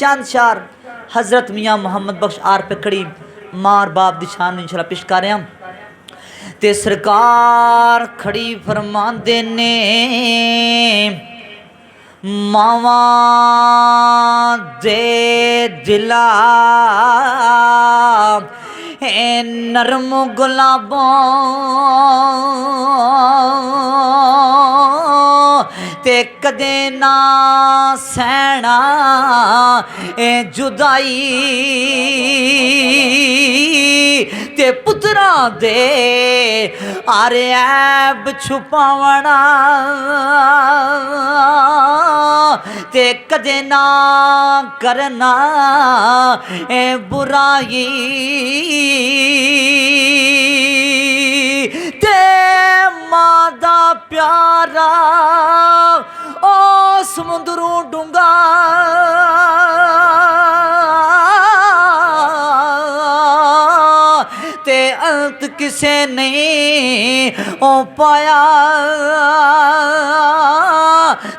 चंद शार हज़रत मियाँ मुहम्मद बख्श आर पे खड़ी मार बाप दी शान इंशाअल्लाह पेश कर रहा ते सरकार खड़ी फरमांदे ने मावा दे दिला नरम गुलाबों ते कदे ना सहना जुदाई ते पुत्रा दे आरे ऐब छुपावना ते कदे ना करना बुराई ते मां दा प्यारा ओ समुंदरों डूंगा ते अंत किसे नहीं ओ पाया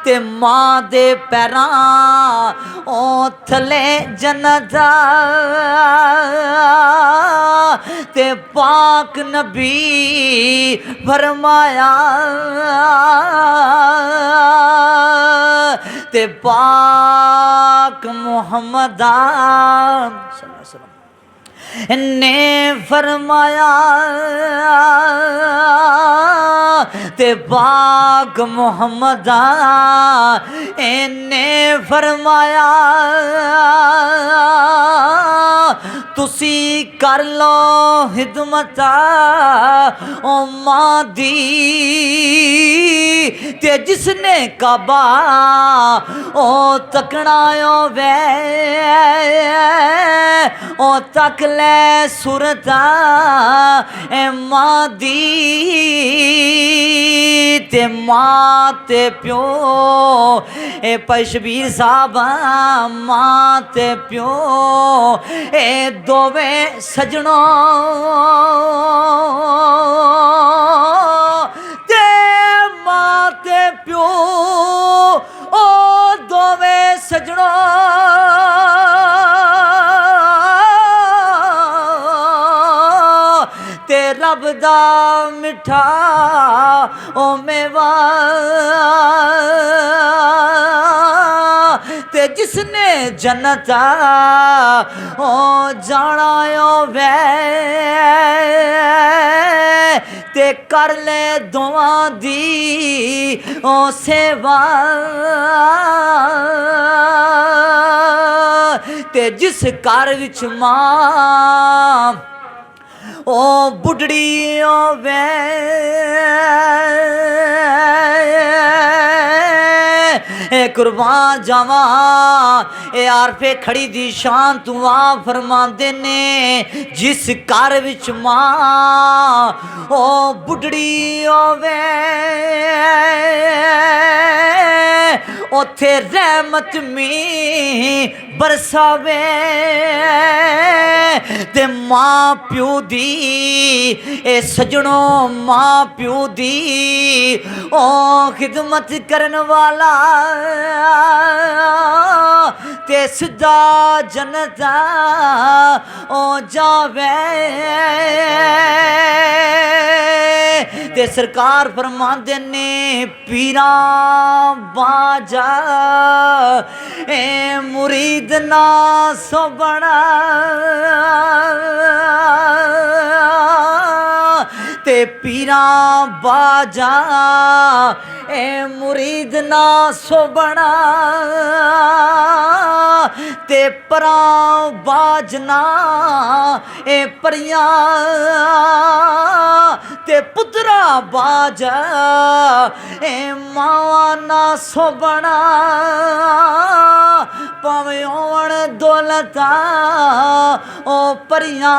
ते मां दे पैरां ओ थले जन्नत ते पाक नबी फरमाया ते पाक मुहम्मद ने फरमाया ते पाक मुहम्मद ने फरमाया तुसी कर लो हिदमत ओ मां दी ते जिसने काबा ओ तकना वे ओ तक ले सुरता ए मां दी ते मां ते प्यो ए पशबीर साहब मां ते प्यो ए दोवे सजनों ते मां ते प्यो ओ दोवे सजनों ते रब दा मिठा ओ मेवा ते जिसने जन्नत ओ जाना वे ते कर ले दुआं दी ओ सेवा ते जिस घर विच मां ओ बुढ़ड़ी वे कुर्बान जावा ए आरफे खड़ी दी शान तू आ फरमांदे ने जिस घर विच मां ओ बुढ़ड़ी वे ओथे रहमत मी बरसावे ते मां प्यो दी ए सजनों मां प्यो दी ओ खिदमत करन वाला ते सिद्धा जन्नत ओ जावे ते सरकार फरमांदे ने पीरा बाजा ए मुरीद ना सोबना ते पीरा बाजा ए मुरीद ना सोबना ते परां बाजना ए परियां ते पुत्रा बाज ए मावा ना सोबना भावें होवण दौलता ओ परियां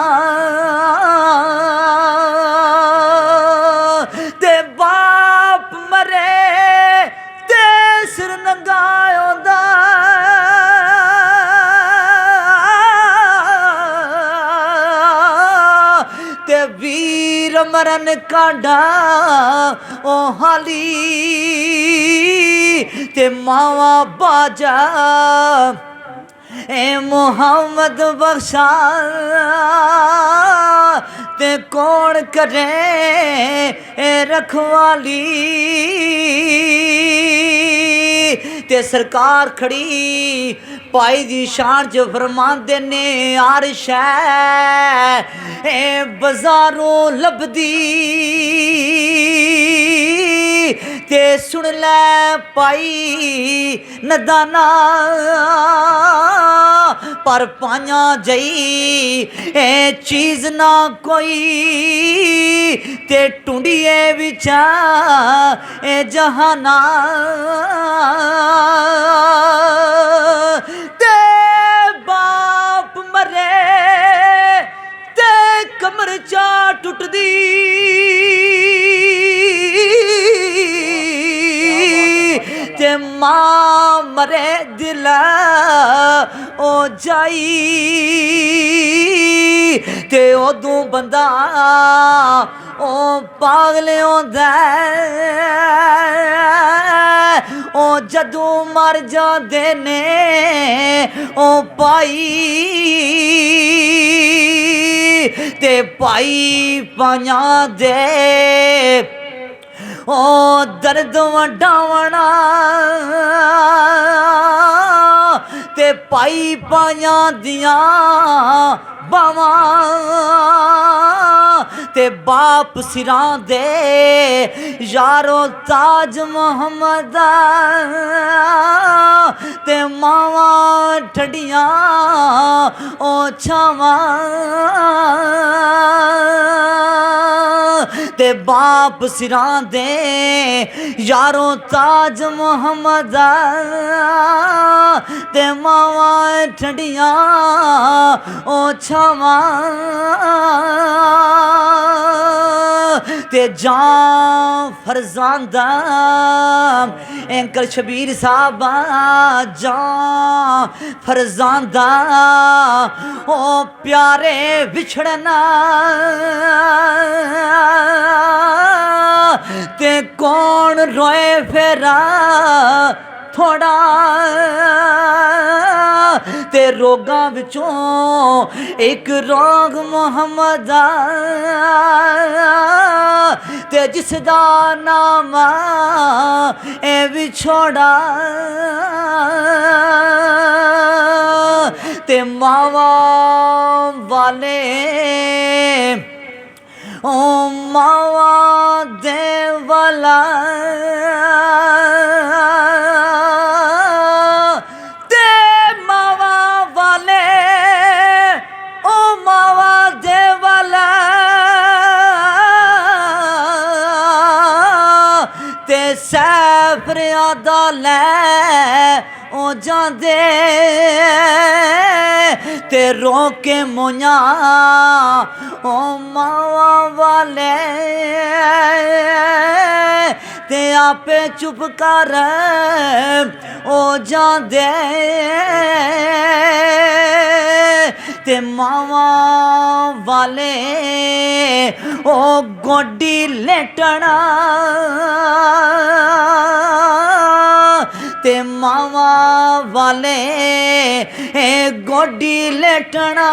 ते बाप मरे ते सिर नंगा होंदा ते वीर मरन कांडा ओ हाली ते मावा बाजा ए मुहम्मद बख्शा ते कौन करे ए रखवाली। ते सरकार खड़ी पाई दी शान च फरमांदे ने अर्श ए बजारों लभदी ते सुन लै पाई नदाना पर पाया जई ए चीज ना कोई ते टूंडिए विचा ए जहाना ते बाप मरे ते कमर चा टुटदी ते मां मरे दिल ओ जाई ते उदू बंदा ओ पागल होंदा ओ जदों मर जांदे ने ओ भाई ते भाई पाया दे ओ दर्द वडावना ते पाई पाया दिया बावा ते बाप सिरां दे यारो ताज मोहम्मद ते मावा ठडियां ओ छावा ते बाप सिरां दे यारों ताज मोहम्मद ते मावा ठंडियां ओ छावा ते जां फरजांदा अंकल शबीर साहब जां फरजांदा ओ प्यारे बिछड़ना ते कौन रोए फेरा थोड़ा ते रोगां विचों एक रोग मोहम्मद ते जिसदा नाम ए विछोड़ा ते मावा वाले ओ मावा दे वाला ते मावा वाले ओ मावा दे वाला ते सैफर आदा लै ओ जांदे ते रोके मोया ओ मावा वाले ते आपे चुप कर ओ जांदे ते मावा वाले ओ गोडी लेटना ते मावा वाले गोडी लेटना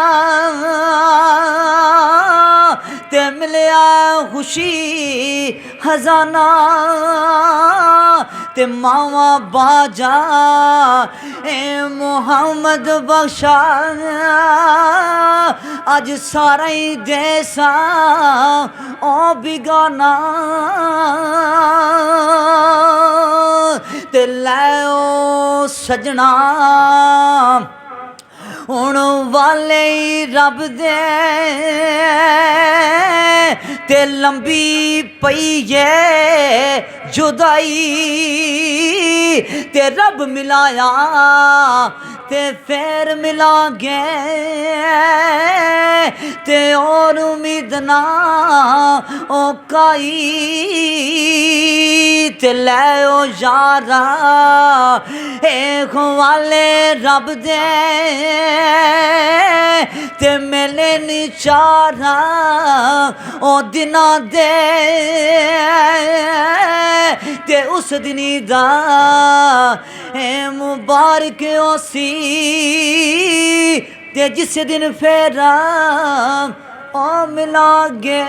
ते मिलया खुशी खजाना ते मावा बाजा मुहम्मद बख्शा अज सारा ही देसा ओ बिगाना ते लैओ सजना हुण वाले ही रब दे ते लंबी पई है जुदाई ते रब मिलाया ते फिर मिलांगे ते और उम्मीद ना ओ काई ते लै ओ यारा एक वाले रब दे ते मेले निचारा ओ दिना दे ते उस दिनी दा मुबारक ओसी ते जिस दिन फेरा ओ मिलांगे